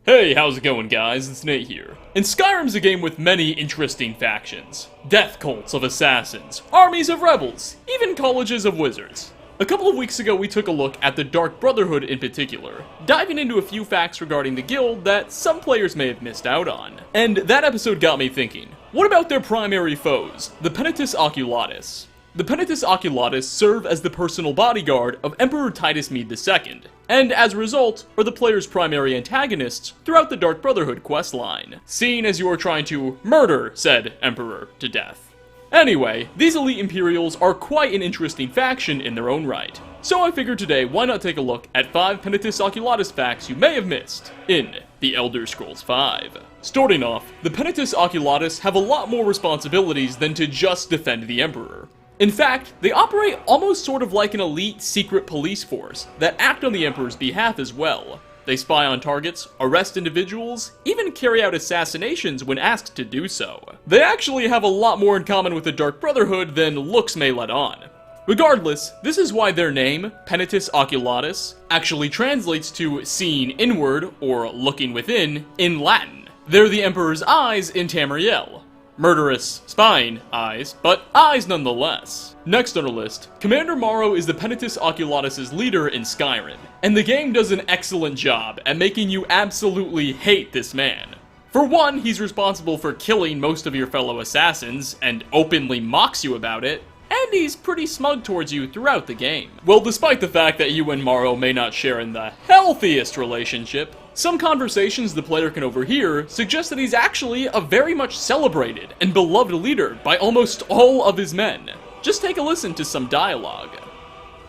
Hey, how's it going guys? It's Nate here. And Skyrim's a game with many interesting factions. Death cults of assassins, armies of rebels, even colleges of wizards. A couple of weeks ago we took a look at the Dark Brotherhood in particular, diving into a few facts regarding the guild that some players may have missed out on. And that episode got me thinking, what about their primary foes, the Penitus Oculatus? The Penitus Oculatus serve as the personal bodyguard of Emperor Titus Mede II, and as a result, are the player's primary antagonists throughout the Dark Brotherhood questline, seen as you are trying to murder said Emperor to death. Anyway, these elite Imperials are quite an interesting faction in their own right, so I figured today why not take a look at 5 Penitus Oculatus facts you may have missed in The Elder Scrolls V. Starting off, the Penitus Oculatus have a lot more responsibilities than to just defend the Emperor. In fact, they operate almost sort of like an elite secret police force that act on the Emperor's behalf as well. They spy on targets, arrest individuals, even carry out assassinations when asked to do so. They actually have a lot more in common with the Dark Brotherhood than looks may let on. Regardless, this is why their name, Penitus Oculatus, actually translates to seeing inward or looking within in Latin. They're the Emperor's eyes in Tamriel. Murderous, spying eyes, but eyes nonetheless. Next on our list, Commander Morrow is the Penitus Oculatus' leader in Skyrim, and the game does an excellent job at making you absolutely hate this man. For one, he's responsible for killing most of your fellow assassins, and openly mocks you about it, and he's pretty smug towards you throughout the game. Well, despite the fact that you and Morrow may not share in the healthiest relationship, some conversations the player can overhear suggest that he's actually a very much celebrated and beloved leader by almost all of his men. Just take a listen to some dialogue.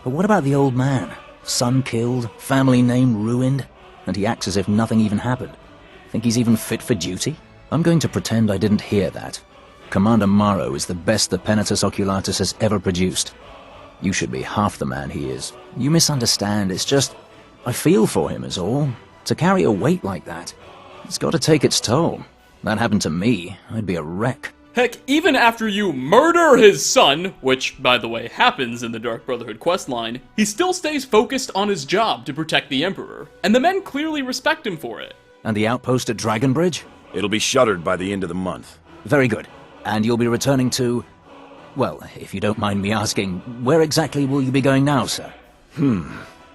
But what about the old man? Son killed, family name ruined, and he acts as if nothing even happened. Think he's even fit for duty? I'm going to pretend I didn't hear that. Commander Morrow is the best the Penitus Oculatus has ever produced. You should be half the man he is. You misunderstand, it's just... I feel for him is all. To carry a weight like that, it's got to take its toll. That happened to me, I'd be a wreck. Heck, even after you murder his son, which, by the way, happens in the Dark Brotherhood questline, he still stays focused on his job to protect the Emperor, and the men clearly respect him for it. And the outpost at Dragonbridge? It'll be shuttered by the end of the month. Very good. And you'll be returning to... Well, if you don't mind me asking, where exactly will you be going now, sir?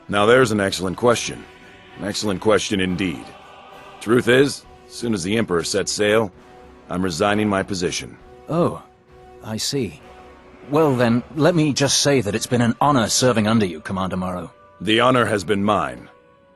Now there's an excellent question. An excellent question indeed. Truth is, as soon as the Emperor sets sail, I'm resigning my position. Oh, I see. Well then, let me just say that it's been an honor serving under you, Commander Morrow. The honor has been mine.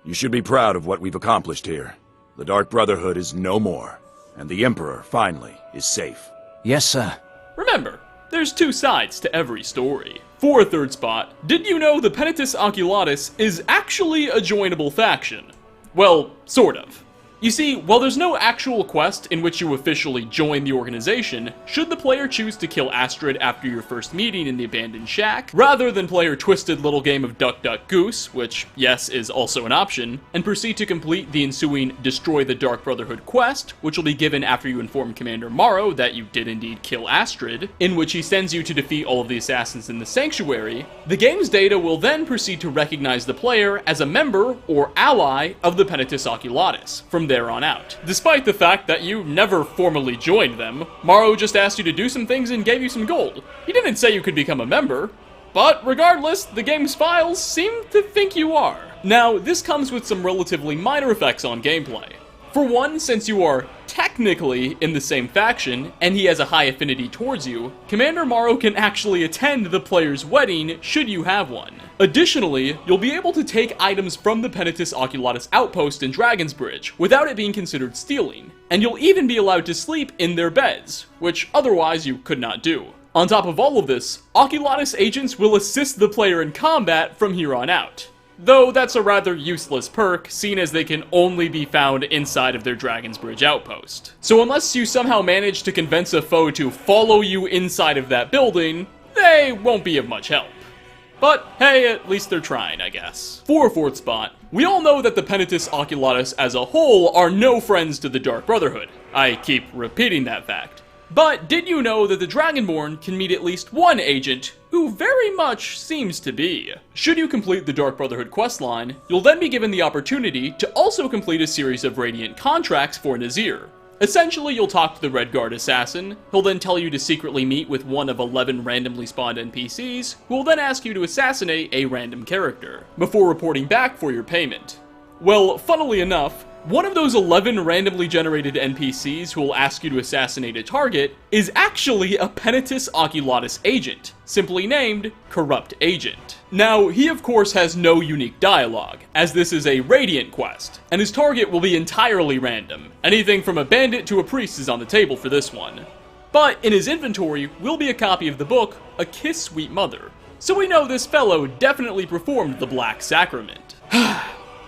You should be proud of what we've accomplished here. The Dark Brotherhood is no more, and the Emperor, finally, is safe. Yes, sir. Remember, there's 2 sides to every story. For a third spot, did you know the Penitus Oculatus is actually a joinable faction? Well, sort of. You see, while there's no actual quest in which you officially join the organization, should the player choose to kill Astrid after your first meeting in the abandoned shack, rather than play your twisted little game of Duck Duck Goose, which, yes, is also an option, and proceed to complete the ensuing Destroy the Dark Brotherhood quest, which will be given after you inform Commander Morrow that you did indeed kill Astrid, in which he sends you to defeat all of the assassins in the Sanctuary, the game's data will then proceed to recognize the player as a member or ally of the Penitus Oculatus from there on out. Despite the fact that you never formally joined them, Morrow just asked you to do some things and gave you some gold. He didn't say you could become a member, but regardless, the game's files seem to think you are. Now, this comes with some relatively minor effects on gameplay. For one, since you are technically in the same faction, and he has a high affinity towards you, Commander Morrow can actually attend the player's wedding should you have one. Additionally, you'll be able to take items from the Penitus Oculatus outpost in Dragon's Bridge without it being considered stealing, and you'll even be allowed to sleep in their beds, which otherwise you could not do. On top of all of this, Oculatus agents will assist the player in combat from here on out. Though that's a rather useless perk, seeing as they can only be found inside of their Dragon's Bridge outpost. So unless you somehow manage to convince a foe to follow you inside of that building, they won't be of much help. But hey, at least they're trying, I guess. For a fourth spot, we all know that the Penitus Oculatus as a whole are no friends to the Dark Brotherhood. I keep repeating that fact. But did you know that the Dragonborn can meet at least one agent who very much seems to be? Should you complete the Dark Brotherhood questline, you'll then be given the opportunity to also complete a series of Radiant contracts for Nazir. Essentially, you'll talk to the Red Guard assassin, he'll then tell you to secretly meet with one of 11 randomly spawned NPCs, who will then ask you to assassinate a random character, before reporting back for your payment. Well, funnily enough, one of those 11 randomly generated NPCs who will ask you to assassinate a target is actually a Penitus Oculatus agent, simply named Corrupt Agent. Now, he of course has no unique dialogue, as this is a Radiant quest, and his target will be entirely random. Anything from a bandit to a priest is on the table for this one. But in his inventory will be a copy of the book, A Kiss Sweet Mother, so we know this fellow definitely performed the Black Sacrament.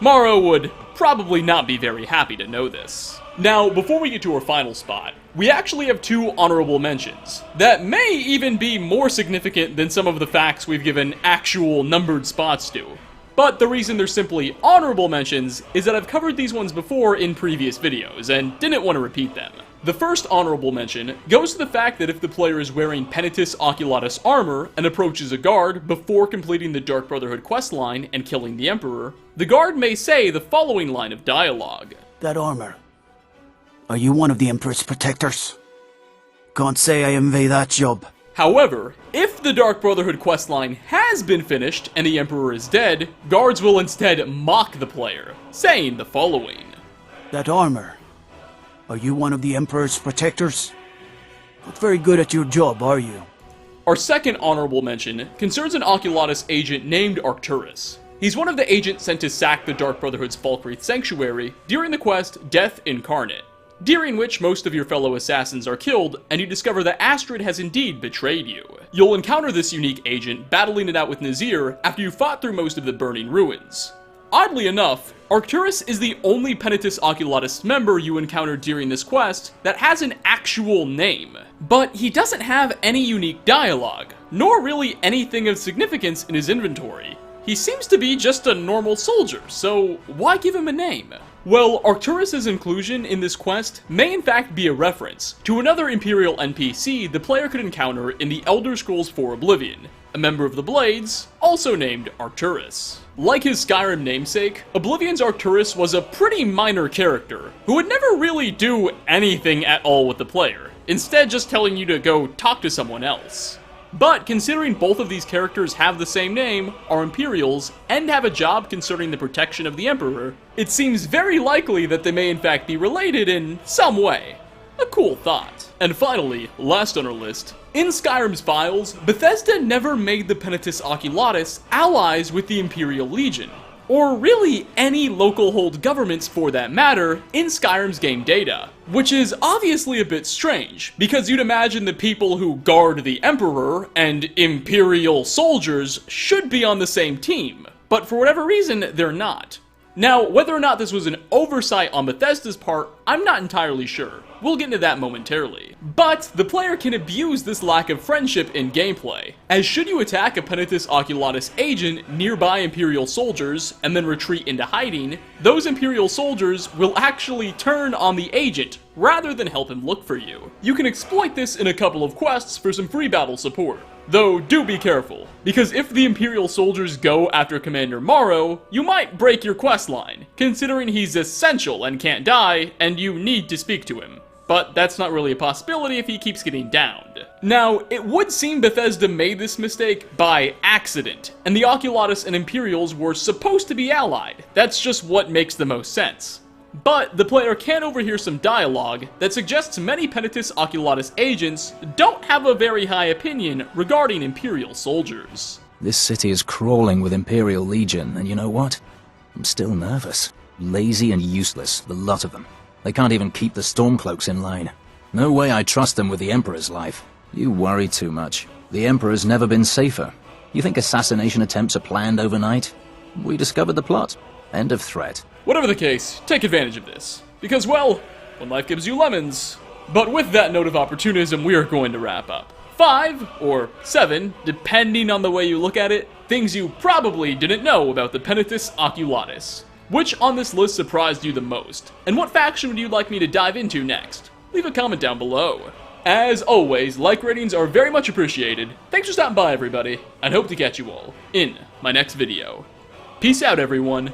Morrow would probably not be very happy to know this. Now, before we get to our final spot, we actually have two honorable mentions that may even be more significant than some of the facts we've given actual numbered spots to. But the reason they're simply honorable mentions is that I've covered these ones before in previous videos and didn't want to repeat them. The first honorable mention goes to the fact that if the player is wearing Penitus Oculatus armor and approaches a guard before completing the Dark Brotherhood questline and killing the Emperor, the guard may say the following line of dialogue. That armor. Are you one of the Emperor's protectors? Can't say I envy that job. However, if the Dark Brotherhood questline has been finished and the Emperor is dead, guards will instead mock the player, saying the following. That armor. Are you one of the Emperor's protectors? Not very good at your job, are you? Our second honorable mention concerns an Oculatus agent named Arcturus. He's one of the agents sent to sack the Dark Brotherhood's Falkreath Sanctuary during the quest Death Incarnate, during which most of your fellow assassins are killed and you discover that Astrid has indeed betrayed you. You'll encounter this unique agent battling it out with Nazir after you fought through most of the Burning Ruins. Oddly enough, Arcturus is the only Penitus Oculatus member you encountered during this quest that has an actual name. But he doesn't have any unique dialogue, nor really anything of significance in his inventory. He seems to be just a normal soldier, so why give him a name? Well, Arcturus' inclusion in this quest may in fact be a reference to another Imperial NPC the player could encounter in the Elder Scrolls IV Oblivion, a member of the Blades, also named Arcturus. Like his Skyrim namesake, Oblivion's Arcturus was a pretty minor character, who would never really do anything at all with the player, instead just telling you to go talk to someone else. But considering both of these characters have the same name, are Imperials, and have a job concerning the protection of the Emperor, it seems very likely that they may in fact be related in some way. A cool thought. And finally, last on our list, in Skyrim's files, Bethesda never made the Penitus Oculatus allies with the Imperial Legion, or really any local hold governments for that matter, in Skyrim's game data, which is obviously a bit strange, because you'd imagine the people who guard the Emperor and Imperial soldiers should be on the same team, but for whatever reason, they're not. Now, whether or not this was an oversight on Bethesda's part, I'm not entirely sure. We'll get into that momentarily. But the player can abuse this lack of friendship in gameplay, as should you attack a Penitus Oculatus agent nearby Imperial soldiers and then retreat into hiding, those Imperial soldiers will actually turn on the agent rather than help him look for you. You can exploit this in a couple of quests for some free battle support. Though, do be careful, because if the Imperial soldiers go after Commander Morrow, you might break your questline, considering he's essential and can't die, and you need to speak to him. But that's not really a possibility if he keeps getting downed. Now, it would seem Bethesda made this mistake by accident, and the Oculatus and Imperials were supposed to be allied. That's just what makes the most sense. But the player can overhear some dialogue that suggests many Penitus Oculatus agents don't have a very high opinion regarding Imperial soldiers. This city is crawling with Imperial Legion, and you know what? I'm still nervous. Lazy and useless, the lot of them. They can't even keep the Stormcloaks in line. No way I trust them with the Emperor's life. You worry too much. The Emperor's never been safer. You think assassination attempts are planned overnight? We discovered the plot. End of threat. Whatever the case, take advantage of this. Because, well, when life gives you lemons. But with that note of opportunism, we are going to wrap up. 5, or 7, depending on the way you look at it, things you probably didn't know about the Penitus Oculatus. Which on this list surprised you the most? And what faction would you like me to dive into next? Leave a comment down below. As always, like ratings are very much appreciated. Thanks for stopping by, everybody, and hope to catch you all in my next video. Peace out, everyone.